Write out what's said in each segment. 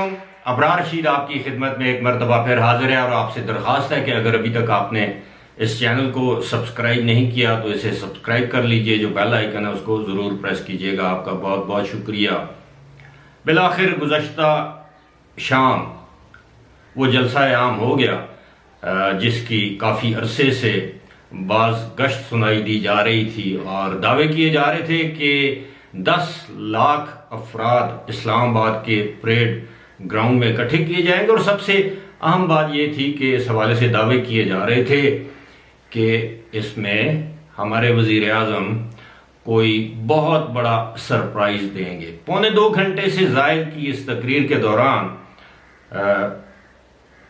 अलैकुम। अबरार रशीद आपकी खिदमत में एक मरतबा फिर हाजिर है और आपसे दरख्वास्त है कि अगर अभी तक आपने इस चैनल को सब्सक्राइब नहीं किया तो इसे सब्सक्राइब कर लीजिए। जो बेल आइकन है उसको ज़रूर प्रेस कीजिएगा। आपका बहुत बहुत शुक्रिया। बिलाखिर गुज़श्ता शाम वो जलसा आम हो गया जिसकी काफ़ी अरसे से बाज़ गश्त सुनाई दी जा रही थी और दावे किए जा रहे थे कि 10 लाख अफराद इस्लामाबाद के परेड ग्राउंड में इकट्ठे किए जाएंगे। और सबसे अहम बात यह थी कि इस हवाले से दावे किए जा रहे थे कि इसमें हमारे वज़ीर आज़म कोई बहुत बड़ा सरप्राइज देंगे। 1.25 घंटे से ज़ायद की इस तकरीर के दौरान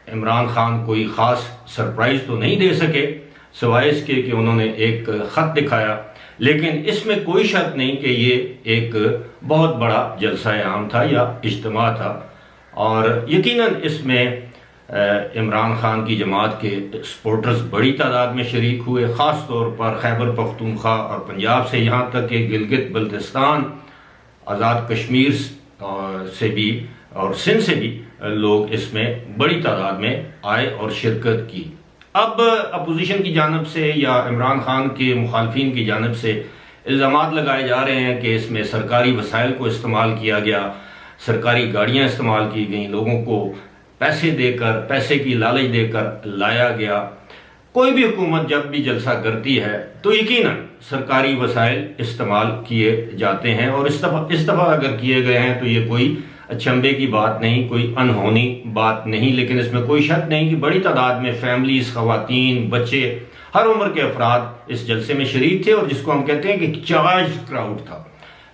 इमरान खान कोई ख़ास सरप्राइज तो नहीं दे सके सिवाय इसके कि उन्होंने एक ख़त दिखाया, लेकिन इसमें कोई शक नहीं कि ये एक बहुत बड़ा जलसा आम था या इज्तिमा था। और यकीनन इसमें इमरान खान की जमात के सपोर्टर्स बड़ी तादाद में शरीक हुए, ख़ास तौर पर खैबर पख्तूनख्वा और पंजाब से यहाँ तक कि गिलगित बल्तिस्तान, आज़ाद कश्मीर से भी और सिंध से भी लोग इसमें बड़ी तादाद में आए और शिरकत की। अब अपोजिशन की जानब से या इमरान खान के मुखालफिन की जानब से इल्ज़ामात लगाए जा रहे हैं कि इसमें सरकारी वसाइल को इस्तेमाल किया गया, सरकारी गाड़ियां इस्तेमाल की गई, लोगों को पैसे देकर, पैसे की लालच देकर लाया गया। कोई भी हुकूमत जब भी जलसा करती है तो यकीनन सरकारी वसाइल इस्तेमाल किए जाते हैं और इस दफ़ा अगर किए गए हैं तो ये कोई अचंभे की बात नहीं, कोई अनहोनी बात नहीं। लेकिन इसमें कोई शक नहीं कि बड़ी तादाद में फैमिलीज, खवातीन, बच्चे, हर उम्र के अफराद इस जलसे में शरीक थे और जिसको हम कहते हैं कि चार्ज क्राउड था,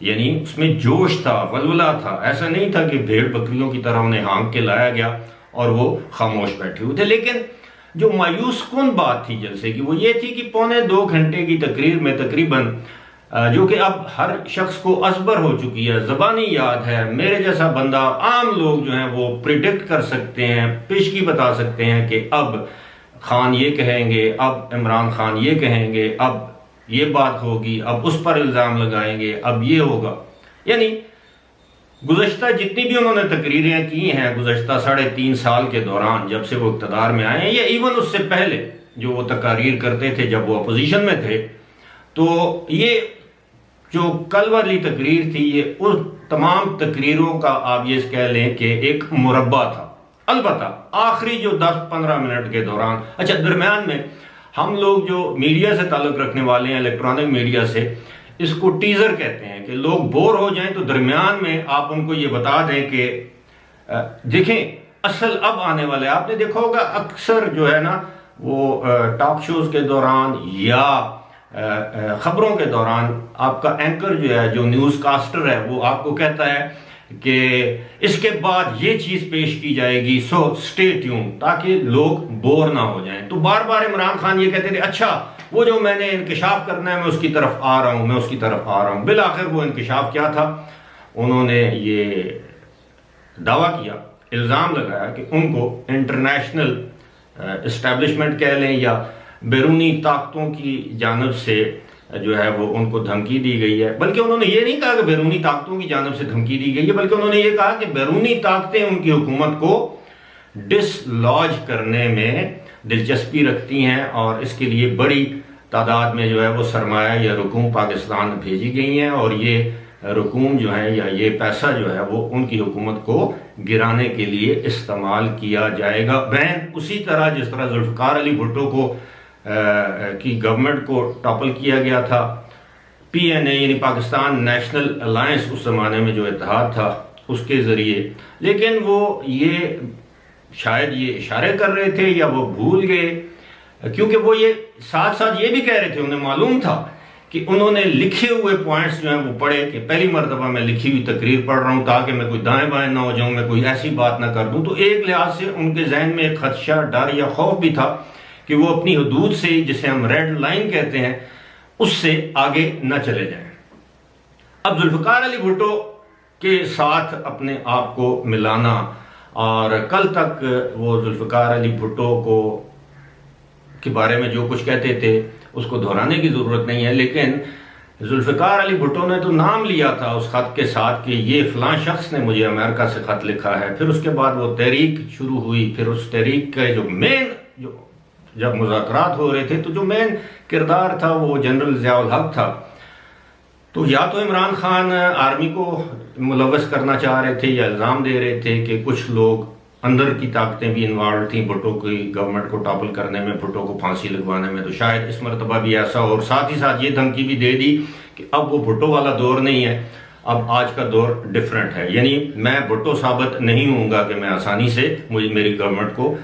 यानी उसमें जोश था, वलवला था। ऐसा नहीं था कि भेड़ बकरियों की तरह उन्हें हाँक के लाया गया और वो खामोश बैठे हुए थे। लेकिन जो मायूस कुन बात थी जलसे की वो ये थी कि 1.25 घंटे की तकरीर में तकरीबन, जो कि अब हर शख्स को असबर हो चुकी है, ज़बानी याद है, मेरे जैसा बंदा, आम लोग जो हैं वो प्रिडिक्ट कर सकते हैं, पेशगी बता सकते हैं कि अब खान ये कहेंगे, अब इमरान खान ये कहेंगे, अब ये बात होगी, अब उस पर इल्ज़ाम लगाएंगे, अब ये होगा। यानी गुज़श्ता जितनी भी उन्होंने तकरीरें की हैं गुज़श्ता 3.5 साल के दौरान, जब से वो इक़्तिदार में आए हैं या इवन उससे पहले जो वो तकारीर करते थे जब वो अपोजिशन में थे, तो ये जो कल वाली तकरीर थी ये उस तमाम तकरीरों का आप ये कह लें कि एक मुरब्बा था। अलबत्ता आखिरी जो 10-15 मिनट के दौरान, अच्छा दरमियान में हम लोग जो मीडिया से ताल्लुक़ रखने वाले हैं, इलेक्ट्रॉनिक मीडिया से, इसको टीज़र कहते हैं कि लोग बोर हो जाएं तो दरमियान में आप उनको ये बता दें कि देखें असल अब आने वाला है। आपने देखा होगा अक्सर जो है ना वो टॉक शोज़ के दौरान या खबरों के दौरान आपका एंकर जो है, जो न्यूज़ कास्टर है, वो आपको कहता है कि इसके बाद ये चीज़ पेश की जाएगी, सो स्टे ट्यून, ताकि लोग बोर ना हो जाएं। तो बार बार इमरान खान ये कहते थे अच्छा वो जो मैंने इंकशाफ करना है मैं उसकी तरफ आ रहा हूँ, मैं उसकी तरफ आ रहा हूँ। बिलाखिर वो इंकशाफ क्या था? उन्होंने ये दावा किया, इल्ज़ाम लगाया कि उनको इंटरनेशनल इस्टेब्लिशमेंट कह लें या बैरूनी ताकतों की जानब से जो है वो उनको धमकी दी गई है। बल्कि उन्होंने ये नहीं कहा कि बैरूनी ताकतों की जानब से धमकी दी गई है, बल्कि उन्होंने ये कहा कि बैरूनी ताकतें उनकी हुकूमत को डिसलॉज करने में दिलचस्पी रखती हैं और इसके लिए बड़ी तादाद में जो है वो सरमाया या रकूम पाकिस्तान भेजी गई हैं और ये रकूम जो है या ये पैसा जो है वो उनकी हुकूमत को गिराने के लिए इस्तेमाल किया जाएगा। बैन उसी तरह जिस तरह जुल्फ़िकार अली भुट्टो को की गवर्नमेंट को टॉपल किया गया था, PNA यानी पाकिस्तान नेशनल अलायंस उस ज़माने में जो इत्तेहाद था उसके ज़रिए। लेकिन वो ये शायद ये इशारे कर रहे थे या वो भूल गए, क्योंकि वो ये साथ साथ ये भी कह रहे थे, उन्हें मालूम था कि उन्होंने लिखे हुए पॉइंट्स जो हैं वो पढ़े कि पहली मरतबा मैं लिखी हुई तकरीर पढ़ रहा हूँ ताकि मैं कोई दाएं बाएं ना हो जाऊँ, मैं कोई ऐसी बात ना कर दूँ। तो एक लिहाज से उनके जहन में एक खदशा, डर या खौफ भी था कि वो अपनी हदूद से, जिसे हम रेड लाइन कहते हैं, उससे आगे न चले जाएं। अब जुल्फ़िकार अली भुट्टो के साथ अपने आप को मिलाना, और कल तक वो जुल्फ़िकार अली भुट्टो को के बारे में जो कुछ कहते थे उसको दोहराने की ज़रूरत नहीं है, लेकिन जुल्फ़िकार अली भुट्टो ने तो नाम लिया था उस खत के साथ कि ये फ़लाँ शख्स ने मुझे अमेरिका से ख़त लिखा है। फिर उसके बाद वो तहरीक शुरू हुई। फिर उस तहरीक के जो मेन जो जब मुज़ाकरात हो रहे थे तो जो मेन किरदार था वो जनरल ज़िया-उल हक़ था। तो या तो इमरान खान आर्मी को मुलव्वस करना चाह रहे थे या इल्ज़ाम दे रहे थे कि कुछ लोग अंदर की ताकतें भी इन्वॉल्व थी भुट्टो की गवर्नमेंट को टॉपल करने में, भुट्टो को फांसी लगवाने में। तो शायद इस मरतबा भी ऐसा हो। और साथ ही साथ ये धमकी भी दे दी कि अब वो भुट्टो वाला दौर नहीं है, अब आज का दौर डिफरेंट है। यानी मैं भुट्टो साबित नहीं होऊंगा कि मैं आसानी से मुझे मेरी गवर्नमेंट को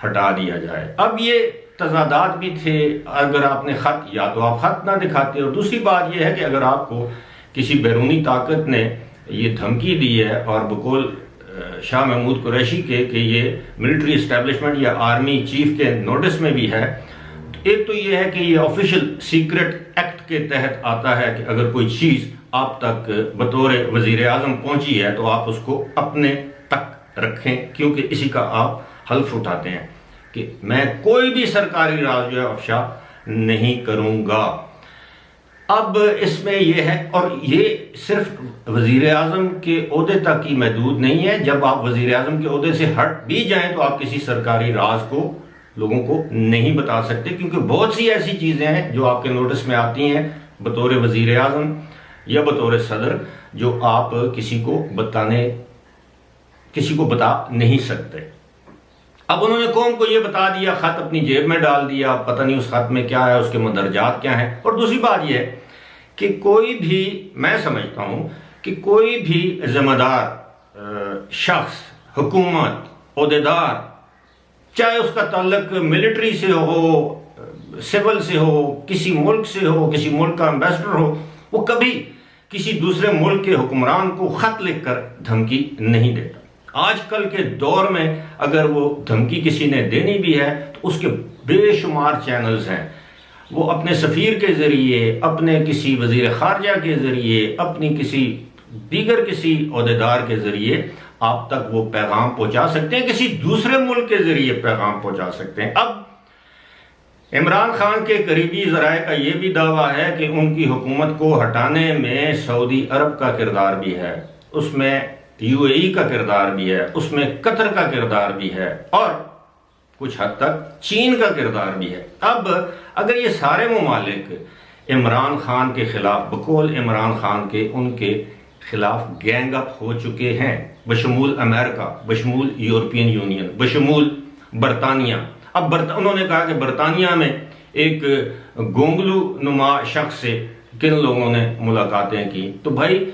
हटा दिया जाए। अब ये तजादात भी थे। अगर आपने खत, या तो आप खत ना दिखाते, और दूसरी बात यह है कि अगर आपको किसी बैरूनी ताकत ने ये धमकी दी है और बकौल शाह महमूद कुरैशी के कि ये मिलिट्री इस्टेब्लिशमेंट या आर्मी चीफ के नोटिस में भी है, तो एक तो ये है कि ये ऑफिशियल सीक्रेट एक्ट के तहत आता है कि अगर कोई चीज़ आप तक बतौर वजीर आज़म पहुंची है तो आप उसको अपने तक रखें, क्योंकि इसी का आप हल्फ उठाते हैं कि मैं कोई भी सरकारी राज जो है अफशा नहीं करूंगा। अब इसमें यह है, और ये सिर्फ वजीर आज़म के ओहदे तक ही महदूद नहीं है। जब आप वजीर आज़म के ओहदे से हट भी जाएं तो आप किसी सरकारी राज को लोगों को नहीं बता सकते, क्योंकि बहुत सी ऐसी चीज़ें हैं जो आपके नोटिस में आती हैं बतौर वजीर आज़म या बतौर सदर, जो आप किसी को बता नहीं सकते। अब उन्होंने कौम को यह बता दिया, खत अपनी जेब में डाल दिया, पता नहीं उस खत में क्या है, उसके मंदरजात क्या हैं। और दूसरी बात यह है कि कोई भी, मैं समझता हूं कि कोई भी जिम्मेदार शख्स, हुकूमत, ओहदेदार, चाहे उसका ताल्लुक मिलिट्री से हो, सिविल से हो, किसी मुल्क से हो, किसी मुल्क का एम्बेसडर हो, वो कभी किसी दूसरे मुल्क के हुक्मरान को खत लिखकर धमकी नहीं देता। आजकल के दौर में अगर वो धमकी किसी ने देनी भी है तो उसके बेशुमार चैनल्स हैं। वो अपने सफ़ीर के ज़रिए, अपने किसी वज़ीर ख़ारजा के ज़रिए, अपनी किसी ओहदेदार के ज़रिए आप तक वो पैगाम पहुंचा सकते हैं, किसी दूसरे मुल्क के ज़रिए पैगाम पहुंचा सकते हैं। अब इमरान खान के करीबी ज़राए का ये भी दावा है कि उनकी हुकूमत को हटाने में सऊदी अरब का किरदार भी है, उसमें यूएई का किरदार भी है, उसमें कतर का किरदार भी है, और कुछ हद तक चीन का किरदार भी है। अब अगर ये सारे ममालिक इमरान खान के खिलाफ, बकौल इमरान खान के, उनके खिलाफ गैंग अप हो चुके हैं, बशमूल अमेरिका, बशमूल यूरोपियन यूनियन, बशमूल बरतानिया। अब उन्होंने कहा कि बरतानिया में एक गोंगलू नुमा शख्स से किन लोगों ने मुलाकातें की। तो भाई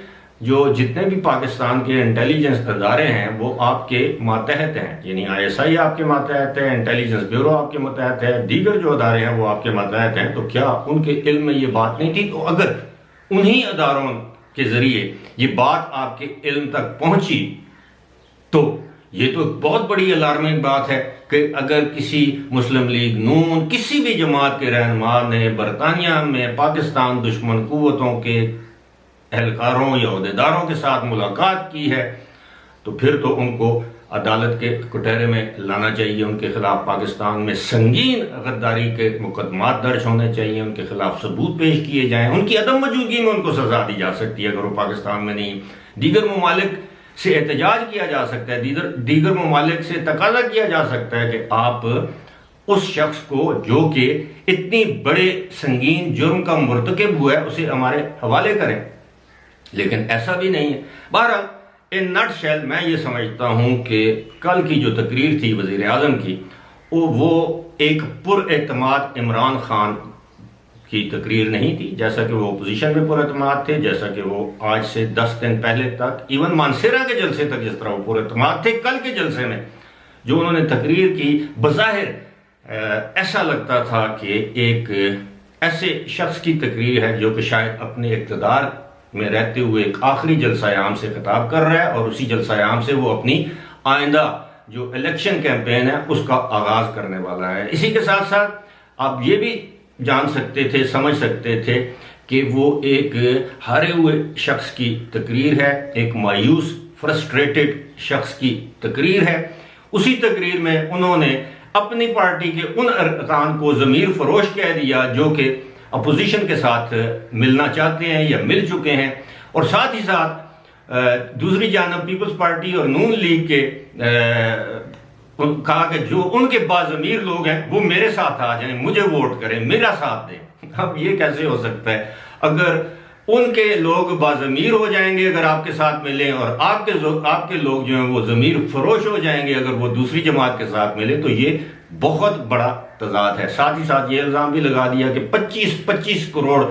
जो जितने भी पाकिस्तान के इंटेलिजेंस अदारे हैं वो आपके मातहत हैं, यानी ISI आपके मातहत है, इंटेलिजेंस ब्यूरो आपके मातहत है, दीगर जो अदारे हैं वो आपके मातहत हैं। तो क्या उनके इल्म में ये बात नहीं थी? तो अगर उन्हीं अदारों के जरिए ये बात आपके इल्म तक पहुंची तो ये तो बहुत बड़ी अलार्मिंग बात है कि अगर किसी मुस्लिम लीग नून, किसी भी जमात के रहनुमा ने बरतानिया में पाकिस्तान दुश्मन कुव्वतों के एहलकारों या अहदेदारों के साथ मुलाकात की है तो फिर तो उनको अदालत के कुटहरे में लाना चाहिए। उनके खिलाफ पाकिस्तान में संगीन गद्दारी के मुकदमात दर्ज होने चाहिए, उनके खिलाफ सबूत पेश किए जाएं, उनकी अदम मौजूदगी में उनको सजा दी जा सकती है अगर वो पाकिस्तान में नहीं। दीगर ममालिक से एहतजाज किया जा सकता है, दीगर ममालिक से तकाजा किया जा सकता है कि आप उस शख्स को जो कि इतनी बड़े संगीन जुर्म का मुर्तकिब हुआ है उसे हमारे हवाले करें, लेकिन ऐसा भी नहीं है। बहरहाल इन नटशेल मैं ये समझता हूँ कि कल की जो तकरीर थी वज़ीर आज़म की वो एक पुरएतमाद इमरान खान की तकरीर नहीं थी, जैसा कि वो अपोजिशन में पुरएतमाद थे, जैसा कि वो आज से 10 दिन पहले तक, इवन मानसेरा के जलसे तक जिस तरह वो पुरएतमाद थे, कल के जलसे में जो उन्होंने तकरीर की बज़ाहिर ऐसा लगता था कि एक ऐसे शख्स की तकरीर है जो कि शायद अपने इक़्तिदार में रहते हुए एक आखिरी जलसा-ए-आम से खिताब कर रहा है और उसी जलसा-ए-आम से वो अपनी आइंदा जो इलेक्शन कैंपेन है उसका आगाज करने वाला है। इसी के साथ साथ आप ये भी जान सकते थे, समझ सकते थे कि वो एक हारे हुए शख्स की तकरीर है, एक मायूस फ्रस्ट्रेटेड शख्स की तकरीर है। उसी तकरीर में उन्होंने अपनी पार्टी के उन अरकान को ज़मीर फरोश कह दिया जो कि अपोजिशन के साथ मिलना चाहते हैं या मिल चुके हैं। और साथ ही साथ दूसरी जानब पीपल्स पार्टी और नून लीग के कहा कि जो उनके बाज़मीर लोग हैं वो मेरे साथ आ जाएं, मुझे वोट करें, मेरा साथ दें। अब ये कैसे हो सकता है? अगर उनके लोग बाज़मीर हो जाएंगे अगर आपके साथ मिलें, और आपके लोग जो हैं वो ज़मीर फरोश हो जाएंगे अगर वो दूसरी जमात के साथ मिले, तो ये बहुत बड़ा तज़ाद है। साथ ही साथ ये इल्ज़ाम भी लगा दिया कि 25 करोड़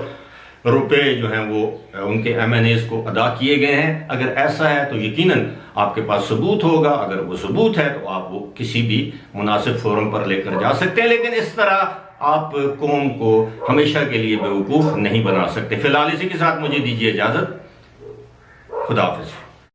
रुपए जो हैं वो उनके MNAs को अदा किए गए हैं। अगर ऐसा है तो यकीनन आपके पास सबूत होगा, अगर वो सबूत है तो आप वो किसी भी मुनासिब फोरम पर लेकर जा सकते हैं, लेकिन इस तरह आप कौम को हमेशा के लिए बेवकूफ़ नहीं बना सकते। फिलहाल इसी के साथ मुझे दीजिए इजाज़त। खुदा हाफिज़।